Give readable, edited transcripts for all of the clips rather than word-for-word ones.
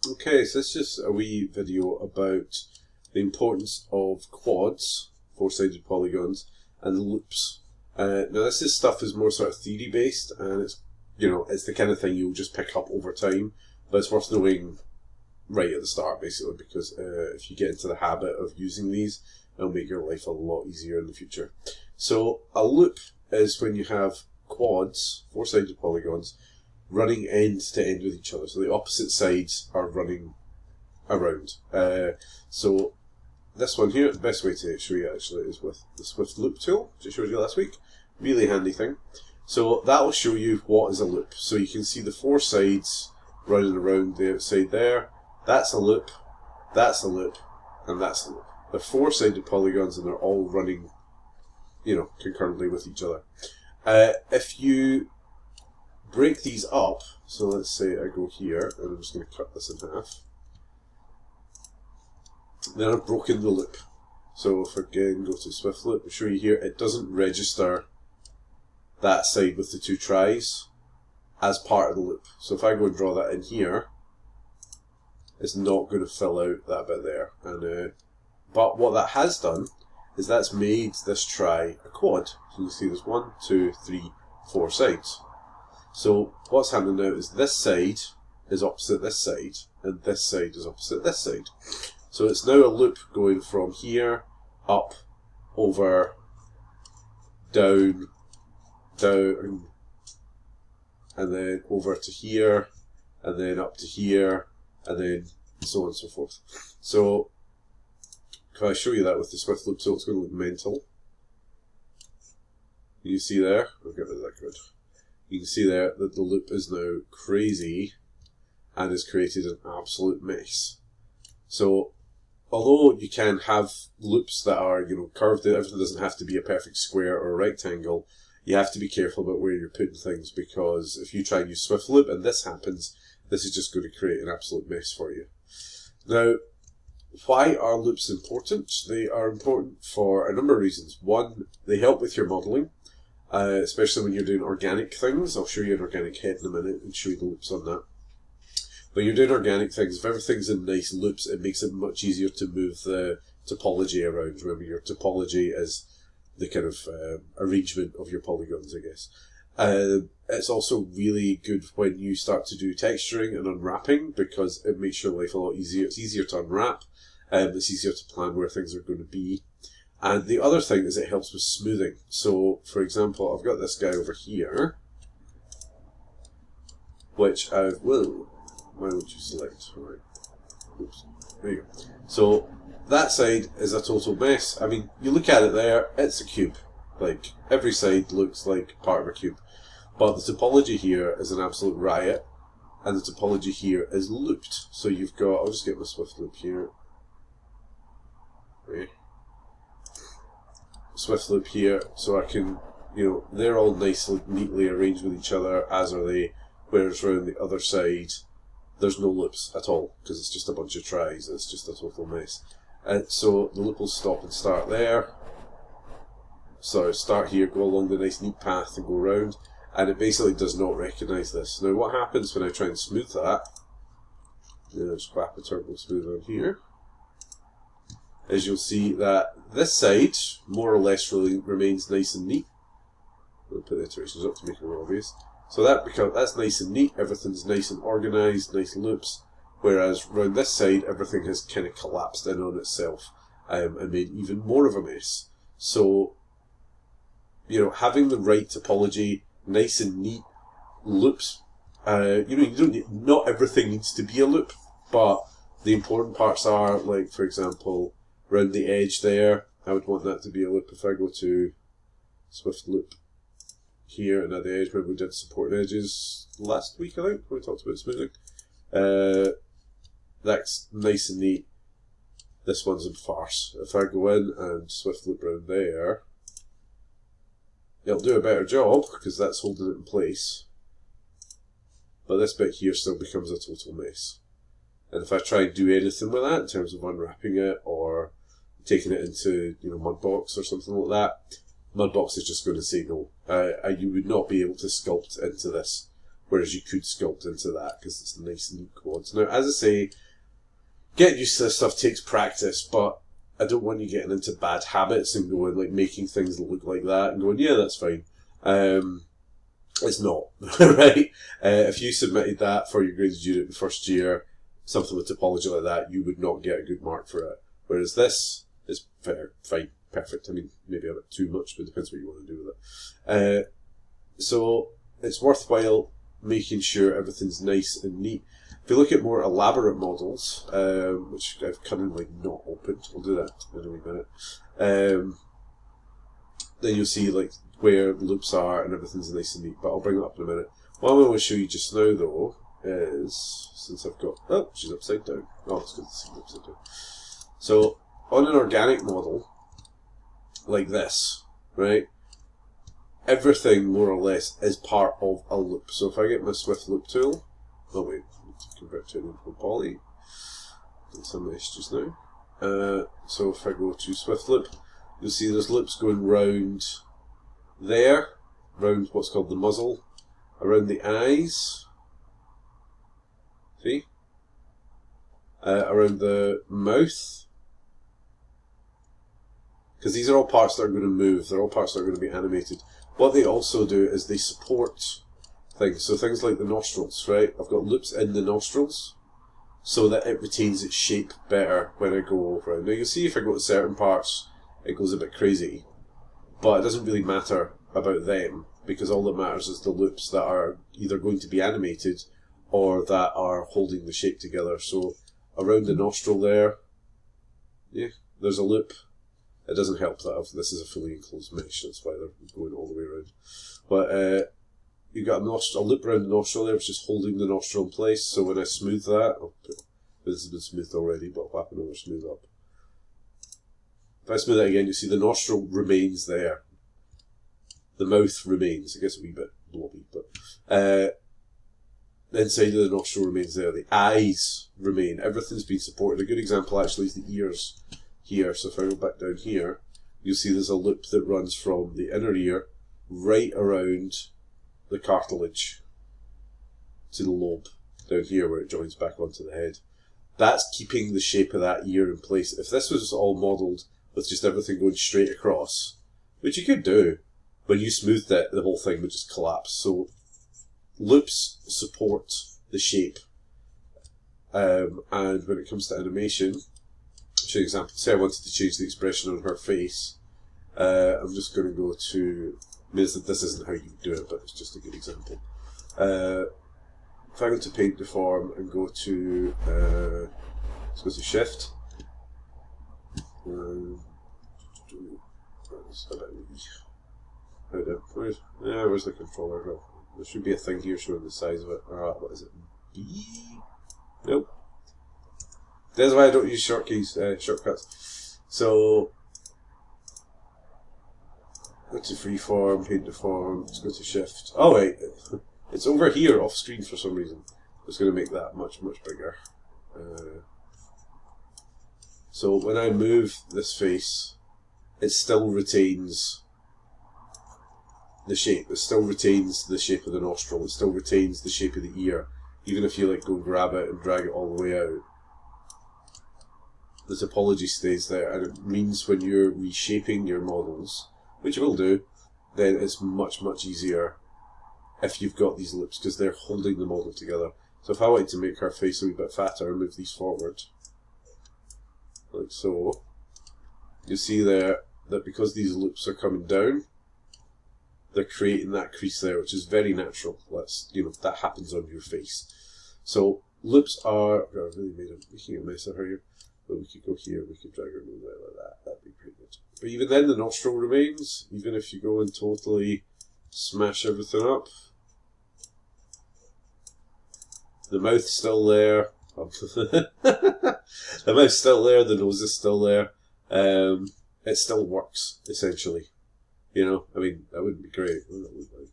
Okay, so this is just a wee video about the importance of quads, four-sided polygons, and loops. Now this stuff is more sort of theory based, and it's it's the kind of thing you'll just pick up over time, but it's worth knowing right at the start basically, because if you get into the habit of using these, it'll make your life a lot easier in the future. So a loop is when you have quads, four-sided polygons, running end to end with each other. So the opposite sides are running around. So this one here, the best way to show you actually is with the Swift Loop tool, which I showed you last week. Really handy thing. So that will show you what is a loop. So you can see the four sides running around the outside there. That's a loop, that's a loop, and that's a loop. They're four-sided polygons and they're all running, concurrently with each other. If you break these up, so let's say I go here, and I'm just going to cut this in half. Then I've broken the loop. So if I again go to Swift Loop, I'll show you here, it doesn't register that side with the two tries as part of the loop. So if I go and draw that in here, it's not going to fill out that bit there. And but what that has done is that's made this try a quad. So you can see there's 1, 2, 3, 4 sides. So what's happening now is this side is opposite this side, and this side is opposite this side. So it's now a loop going from here, up, over, down, down, and then over to here, and then up to here, and then so on and so forth. So if I show you that with the Swift Loop tool, it's going to look mental. You see there? I'll get rid of that grid. You can see there that the loop is now crazy and has created an absolute mess. So although you can have loops that are curved, everything doesn't have to be a perfect square or a rectangle, you have to be careful about where you're putting things, because if you try and use Swift Loop and this happens, this is just going to create an absolute mess for you. Now, why are loops important? They are important for a number of reasons. One, they help with your modelling. Especially when you're doing organic things. I'll show you an organic head in a minute and show you the loops on that. When you're doing organic things, if everything's in nice loops, it makes it much easier to move the topology around. Remember, your topology is the kind of arrangement of your polygons, I guess. It's also really good when you start to do texturing and unwrapping, because it makes your life a lot easier. It's easier to unwrap, it's easier to plan where things are going to be. And the other thing is it helps with smoothing. So, for example, I've got this guy over here, which whoa, why would you select? All right. Oops. There you go. So, that side is a total mess. I mean, you look at it there, it's a cube. Like, every side looks like part of a cube. But the topology here is an absolute riot, and the topology here is looped. So you've got, I'll just get my Swift Loop here. Okay. Swift Loop here, so I can, they're all nicely, neatly arranged with each other, as are they, whereas around the other side, there's no loops at all, because it's just a bunch of tries, it's just a total mess. So the loop will stop and start there, so start here, go along the nice neat path and go round, and it basically does not recognise this. Now what happens when I try and smooth that, just whap a turbo smooth on here, is you'll see that this side more or less really remains nice and neat. I'll put the iterations up to make it more obvious. So that's nice and neat, everything's nice and organised, nice loops, whereas around this side everything has kind of collapsed in on itself and made even more of a mess. So, having the right topology, nice and neat loops, you don't need, not everything needs to be a loop, but the important parts are, like, for example, around the edge there, I would want that to be a loop. If I go to Swift Loop here and at the edge, remember we did support edges last week, I think, when we talked about smoothing. That's nice and neat. This one's in farce. If I go in and Swift Loop around there, it'll do a better job because that's holding it in place. But this bit here still becomes a total mess. And if I try and do anything with that in terms of unwrapping it or taking it into Mudbox or something like that, Mudbox is just going to say no. You would not be able to sculpt into this. whereas you could sculpt into that because it's nice and neat quads. Now, as I say, getting used to this stuff takes practice, but I don't want you getting into bad habits and going, like, making things look like that and going, yeah, that's fine. It's not, right? If you submitted that for your graded unit the first year, something with topology like that, you would not get a good mark for it. Whereas this is fair, fine, perfect. I mean, maybe a bit too much, but it depends what you want to do with it. So it's worthwhile making sure everything's nice and neat. If you look at more elaborate models, which I've currently not opened, I'll do that in a wee minute, then you'll see like where the loops are and everything's nice and neat, but I'll bring it up in a minute. What I'm going to show you just now though is, since I've got, oh, she's upside down. Oh, it's good to see her upside down. So, on an organic model, like this, right, everything more or less is part of a loop. So if I get my Swift Loop tool, oh wait, I need to convert to an input poly. That's a mess just now. So if I go to Swift Loop, you'll see there's loops going round there, round what's called the muzzle, around the eyes, see? Around the mouth, because these are all parts that are going to move, they're all parts that are going to be animated. What they also do is they support things, so things like the nostrils, right? I've got loops in the nostrils so that it retains its shape better when I go around. Now you'll see if I go to certain parts it goes a bit crazy, but it doesn't really matter about them because all that matters is the loops that are either going to be animated or that are holding the shape together. So around the nostril there, yeah, there's a loop. It doesn't help that this is a fully enclosed mesh, that's why they're going all the way around. But you've got a loop around the nostril there, which is holding the nostril in place. So when I smooth that, this has been smoothed already, but what happened when I smooth up? If I smooth that again, you see the nostril remains there. The mouth remains. It gets a wee bit blobby, but the inside of the nostril remains there. The eyes remain. Everything's been supported. A good example actually is the ears here. So if I go back down here, you'll see there's a loop that runs from the inner ear right around the cartilage to the lobe down here where it joins back onto the head. That's keeping the shape of that ear in place. If this was all modelled with just everything going straight across, which you could do, when you smoothed it, the whole thing would just collapse. So loops support the shape. And when it comes to animation, I'll show you an example. Say I wanted to change the expression on her face. I'm just going to go to, I mean, this isn't how you do it, but it's just a good example. If I go to Paint Deform and go to, let's go to Shift. Where's the controller? No, there should be a thing here showing the size of it. What is it? B? Nope. That's why I don't use shortcuts. So, go to Freeform, Paint Deform, let's go to Shift. Oh wait, it's over here off screen for some reason. It's going to make that much bigger. So when I move this face, it still retains the shape. It still retains the shape of the nostril. It still retains the shape of the ear. Even if you like go and grab it and drag it all the way out, the topology stays there. And it means when you're reshaping your models, which you will do, then it's much easier if you've got these loops because they're holding the model together. So if I wanted to make her face a wee bit fatter, I move these forward, like so. You see there that because these loops are coming down, they're creating that crease there, which is very natural. That happens on your face. So loops are, I really making a mess of her here. But we could go here, we could drag her move it like that. That'd be pretty good. But even then, the nostril remains, even if you go and totally smash everything up. The mouth's still there. The mouth's still there, the nose is still there. It still works, essentially. You know, I mean, that wouldn't be great. What would that look like?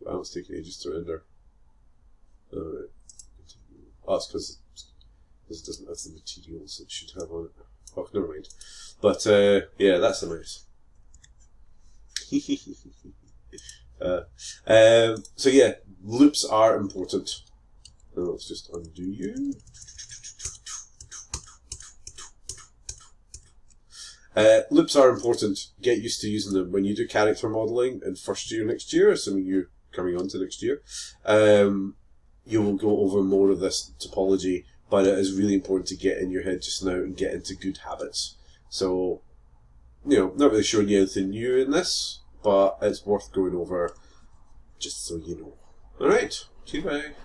Wow, it's taking ages to render. Alright. Oh, it's because it doesn't have the materials it should have on it. Oh, never mind. But, yeah, that's the mouse. So yeah, loops are important. Let's just undo you. Loops are important. Get used to using them when you do character modelling in first year next year, assuming you're coming on to next year. You will go over more of this topology, but it is really important to get in your head just now and get into good habits. So, not really showing you anything new in this, but it's worth going over just so you know. Alright, goodbye.